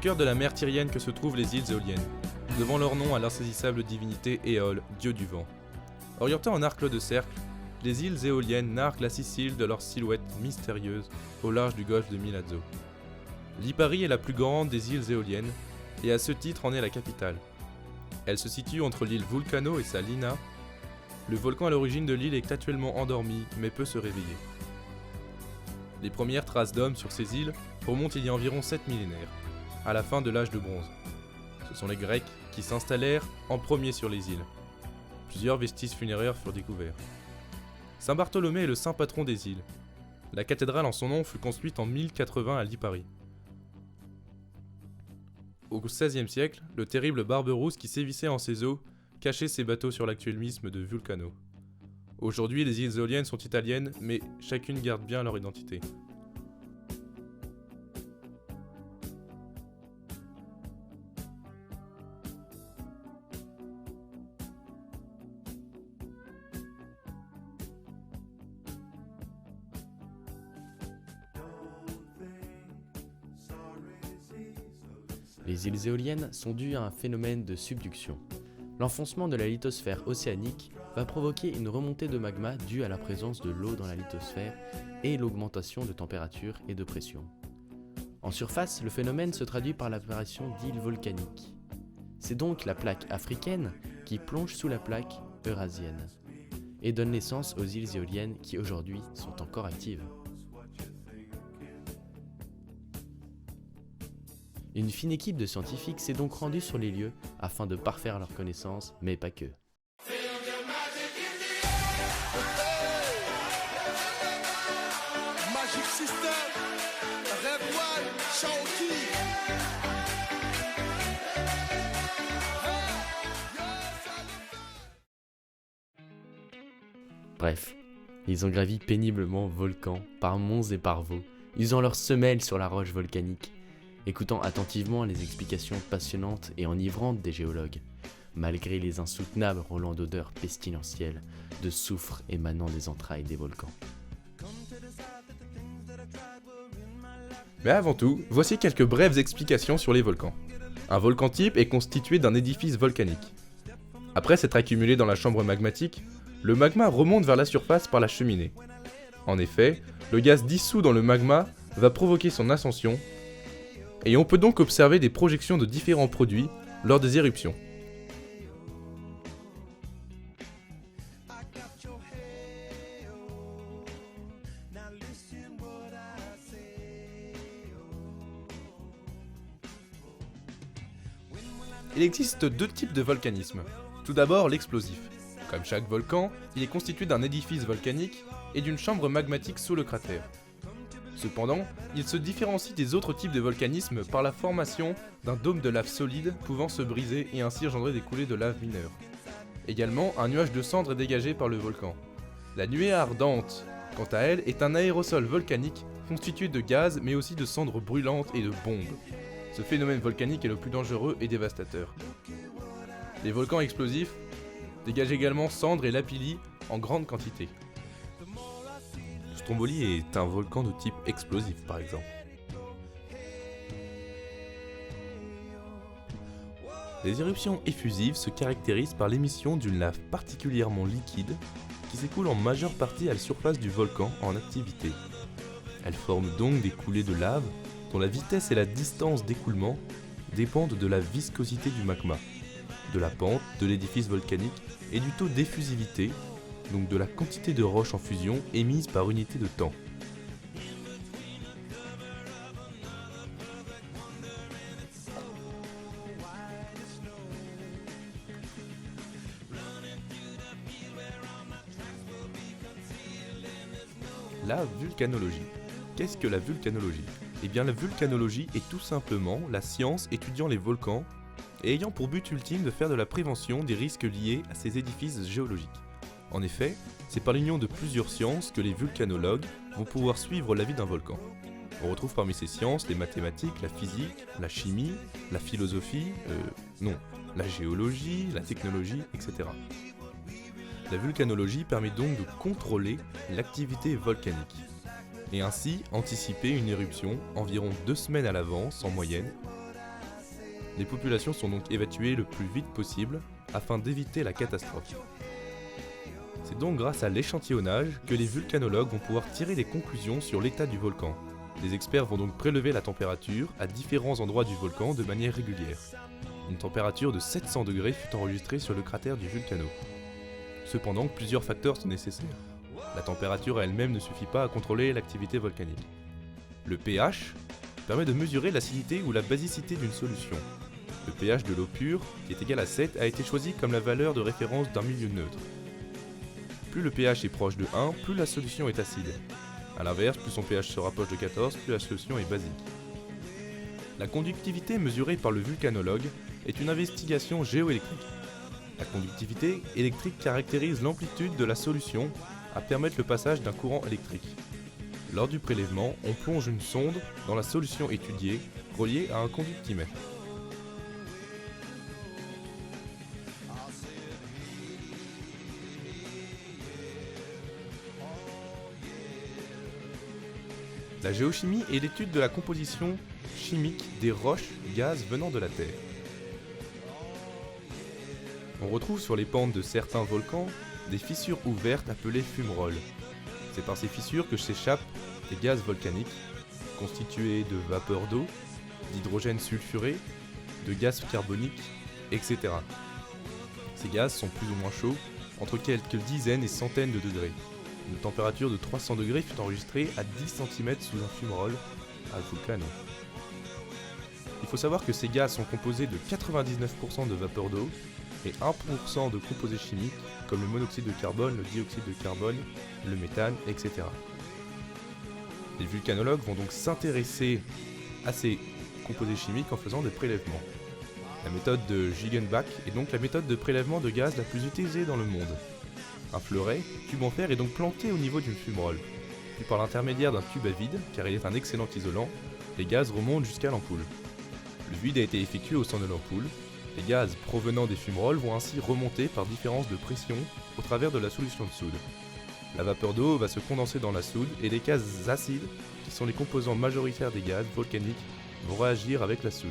cœur de la mer Tyrienne que se trouvent les îles éoliennes, devant leur nom à l'insaisissable divinité Éole, dieu du vent. Orientant en arc de cercle, les îles éoliennes narguent la Sicile de leur silhouette mystérieuse au large du golfe de Milazzo. Lipari est la plus grande des îles éoliennes, et à ce titre en est la capitale. Elle se situe entre l'île Vulcano et sa Lina. Le volcan à l'origine de l'île est actuellement endormi, mais peut se réveiller. Les premières traces d'hommes sur ces îles remontent il y a environ 7 millénaires, à la fin de l'âge de bronze. Ce sont les Grecs qui s'installèrent en premier sur les îles. Plusieurs vestiges funéraires furent découverts. Saint Bartholomé est le saint patron des îles. La cathédrale en son nom fut construite en 1080 à Lipari. Au XVIe siècle, le terrible Barberousse qui sévissait en ces eaux cachait ses bateaux sur l'actuel isthme de Vulcano. Aujourd'hui, les îles éoliennes sont italiennes, mais chacune garde bien leur identité. Les îles éoliennes sont dues à un phénomène de subduction. L'enfoncement de la lithosphère océanique va provoquer une remontée de magma due à la présence de l'eau dans la lithosphère et l'augmentation de température et de pression. En surface, le phénomène se traduit par l'apparition d'îles volcaniques. C'est donc la plaque africaine qui plonge sous la plaque eurasienne et donne naissance aux îles éoliennes qui aujourd'hui sont encore actives. Une fine équipe de scientifiques s'est donc rendue sur les lieux afin de parfaire leurs connaissances, mais pas que. Bref, ils ont gravi péniblement volcan par monts et par vaux, usant leurs semelles sur la roche volcanique, écoutant attentivement les explications passionnantes et enivrantes des géologues, malgré les insoutenables relents d'odeurs pestilentielles, de soufre émanant des entrailles des volcans. Mais avant tout, voici quelques brèves explications sur les volcans. Un volcan type est constitué d'un édifice volcanique. Après s'être accumulé dans la chambre magmatique, le magma remonte vers la surface par la cheminée. En effet, le gaz dissous dans le magma va provoquer son ascension, et on peut donc observer des projections de différents produits lors des éruptions. Il existe deux types de volcanisme. Tout d'abord, l'explosif. Comme chaque volcan, il est constitué d'un édifice volcanique et d'une chambre magmatique sous le cratère. Cependant, il se différencie des autres types de volcanisme par la formation d'un dôme de lave solide pouvant se briser et ainsi engendrer des coulées de lave mineures. Également, un nuage de cendres est dégagé par le volcan. La nuée ardente, quant à elle, est un aérosol volcanique constitué de gaz mais aussi de cendres brûlantes et de bombes. Ce phénomène volcanique est le plus dangereux et dévastateur. Les volcans explosifs dégagent également cendres et lapilli en grande quantité. Stromboli est un volcan de type explosif par exemple. Les éruptions effusives se caractérisent par l'émission d'une lave particulièrement liquide qui s'écoule en majeure partie à la surface du volcan en activité. Elles forment donc des coulées de lave dont la vitesse et la distance d'écoulement dépendent de la viscosité du magma, de la pente de l'édifice volcanique et du taux d'effusivité, donc de la quantité de roches en fusion émise par unité de temps. La vulcanologie. Qu'est-ce que la vulcanologie ? Eh bien, la vulcanologie est tout simplement la science étudiant les volcans et ayant pour but ultime de faire de la prévention des risques liés à ces édifices géologiques. En effet, c'est par l'union de plusieurs sciences que les vulcanologues vont pouvoir suivre la vie d'un volcan. On retrouve parmi ces sciences les mathématiques, la physique, la chimie, la philosophie, la géologie, la technologie, etc. La vulcanologie permet donc de contrôler l'activité volcanique et ainsi anticiper une éruption environ 2 semaines à l'avance en moyenne Les populations sont donc évacuées le plus vite possible afin d'éviter la catastrophe. C'est donc grâce à l'échantillonnage que les volcanologues vont pouvoir tirer des conclusions sur l'état du volcan. Les experts vont donc prélever la température à différents endroits du volcan de manière régulière. Une température de 700 degrés fut enregistrée sur le cratère du Vulcano. Cependant, plusieurs facteurs sont nécessaires. La température elle-même ne suffit pas à contrôler l'activité volcanique. Le pH permet de mesurer l'acidité ou la basicité d'une solution. Le pH de l'eau pure, qui est égal à 7, a été choisi comme la valeur de référence d'un milieu neutre. Plus le pH est proche de 1, plus la solution est acide. A l'inverse, plus son pH se rapproche de 14, plus la solution est basique. La conductivité mesurée par le vulcanologue est une investigation géoélectrique. La conductivité électrique caractérise l'amplitude de la solution à permettre le passage d'un courant électrique. Lors du prélèvement, on plonge une sonde dans la solution étudiée, reliée à un conductimètre. La géochimie est l'étude de la composition chimique des roches, gaz venant de la Terre. On retrouve sur les pentes de certains volcans des fissures ouvertes appelées fumerolles. C'est par ces fissures que s'échappent des gaz volcaniques, constitués de vapeur d'eau, d'hydrogène sulfuré, de gaz carbonique, etc. Ces gaz sont plus ou moins chauds, entre quelques dizaines et centaines de degrés. Une température de 300 degrés fut enregistrée à 10 cm sous un fumerol à Vulcano. Il faut savoir que ces gaz sont composés de 99% de vapeur d'eau et 1% de composés chimiques comme le monoxyde de carbone, le dioxyde de carbone, le méthane, etc. Les vulcanologues vont donc s'intéresser à ces composés chimiques en faisant des prélèvements. La méthode de Ziegenbach est donc la méthode de prélèvement de gaz la plus utilisée dans le monde. Un fleuret, tube en fer, est donc planté au niveau d'une fumerole. Puis par l'intermédiaire d'un tube à vide, car il est un excellent isolant, les gaz remontent jusqu'à l'ampoule. Le vide a été effectué au sein de l'ampoule. Les gaz provenant des fumerolles vont ainsi remonter par différence de pression au travers de la solution de soude. La vapeur d'eau va se condenser dans la soude et les gaz acides, qui sont les composants majoritaires des gaz volcaniques, vont réagir avec la soude.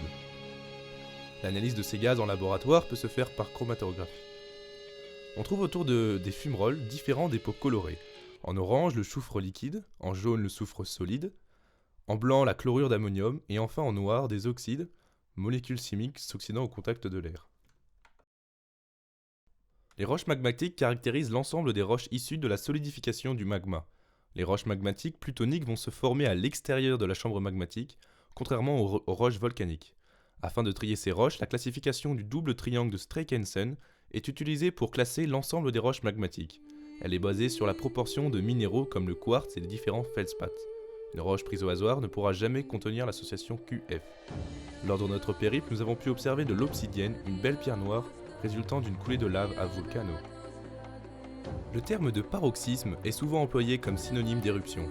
L'analyse de ces gaz en laboratoire peut se faire par chromatographie. On trouve autour des fumerolles différents dépôts colorés. En orange, le soufre liquide, en jaune, le soufre solide, en blanc, la chlorure d'ammonium, et enfin en noir, des oxydes, molécules chimiques s'oxydant au contact de l'air. Les roches magmatiques caractérisent l'ensemble des roches issues de la solidification du magma. Les roches magmatiques plutoniques vont se former à l'extérieur de la chambre magmatique, contrairement aux roches volcaniques. Afin de trier ces roches, la classification du double triangle de Streckensen est utilisée pour classer l'ensemble des roches magmatiques. Elle est basée sur la proportion de minéraux comme le quartz et les différents feldspaths. Une roche prise au hasard ne pourra jamais contenir l'association QF. Lors de notre périple, nous avons pu observer de l'obsidienne, une belle pierre noire, résultant d'une coulée de lave à Vulcano. Le terme de paroxysme est souvent employé comme synonyme d'éruption,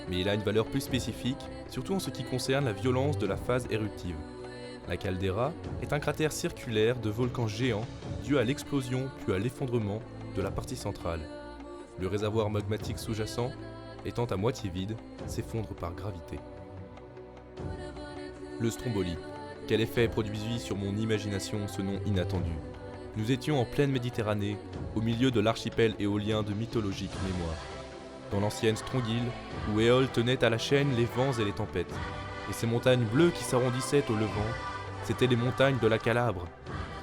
mais il a une valeur plus spécifique, surtout en ce qui concerne la violence de la phase éruptive. La caldeira est un cratère circulaire de volcan géant dû à l'explosion puis à l'effondrement de la partie centrale. Le réservoir magmatique sous-jacent, étant à moitié vide, s'effondre par gravité. Le stromboli. Quel effet produisit sur mon imagination ce nom inattendu? Nous étions en pleine Méditerranée, au milieu de l'archipel éolien de mythologique mémoire. Dans l'ancienne Strongyle, où Éole tenait à la chaîne les vents et les tempêtes. Et ces montagnes bleues qui s'arrondissaient au levant, c'étaient les montagnes de la Calabre.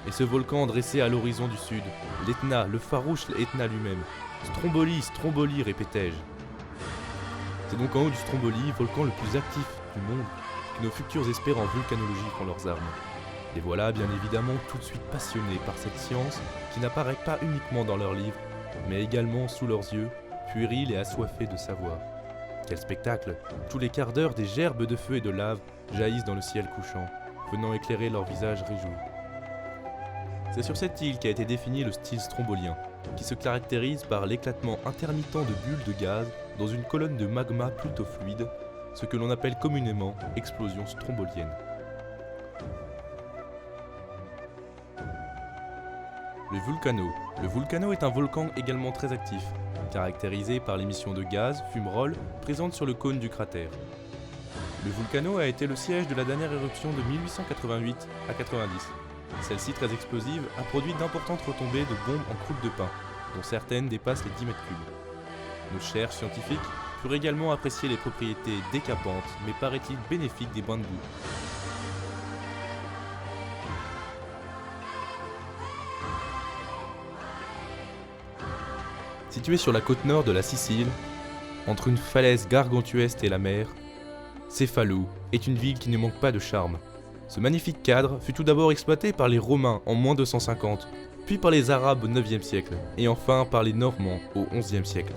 Et ce volcan dressé à l'horizon du sud, l'Etna, le farouche Etna lui-même. Stromboli, Stromboli, répétai-je. C'est donc en haut du Stromboli, volcan le plus actif du monde, que nos futurs experts en vulcanologie font leurs armes. Les voilà bien évidemment tout de suite passionnés par cette science qui n'apparaît pas uniquement dans leurs livres, mais également sous leurs yeux, puérils et assoiffés de savoir. Quel spectacle! Tous les quarts d'heure, des gerbes de feu et de lave jaillissent dans le ciel couchant, venant éclairer leurs visages réjouis. C'est sur cette île qu'a été défini le style strombolien, qui se caractérise par l'éclatement intermittent de bulles de gaz dans une colonne de magma plutôt fluide, ce que l'on appelle communément explosion strombolienne. Le Vulcano. Le Vulcano est un volcan également très actif, caractérisé par l'émission de gaz, fumerolles, présentes sur le cône du cratère. Le Vulcano a été le siège de la dernière éruption de 1888 à 90. Celle-ci, très explosive, a produit d'importantes retombées de bombes en croûte de pain, dont certaines dépassent les 10 mètres cubes. Nos chers scientifiques purent également apprécier les propriétés décapantes, mais paraît-il bénéfiques des bains de boue. Située sur la côte nord de la Sicile, entre une falaise gargantuesque et la mer, Cefalù est une ville qui ne manque pas de charme. Ce magnifique cadre fut tout d'abord exploité par les Romains en moins 250, puis par les Arabes au 9e siècle, et enfin par les Normands au 11e siècle.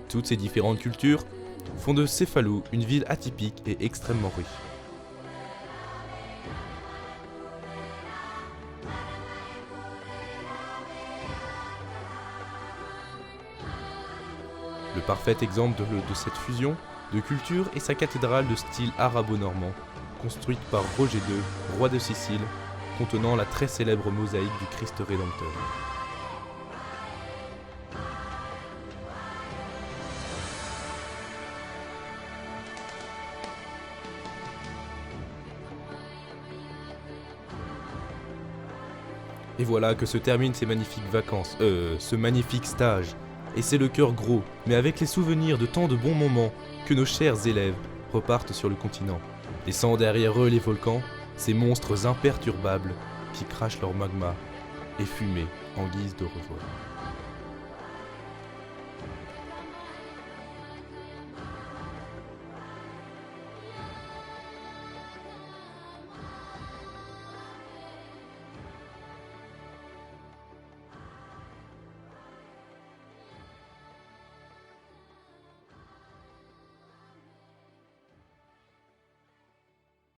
Toutes ces différentes cultures font de Cefalù une ville atypique et extrêmement riche. Le parfait exemple de cette fusion de culture est sa cathédrale de style arabo-normand, construite par Roger II, roi de Sicile, contenant la très célèbre mosaïque du Christ Rédempteur. Et voilà que se terminent ces magnifiques vacances, ce magnifique stage. Et c'est le cœur gros, mais avec les souvenirs de tant de bons moments, que nos chers élèves repartent sur le continent, laissant derrière eux les volcans, ces monstres imperturbables qui crachent leur magma et fumée en guise de revoir.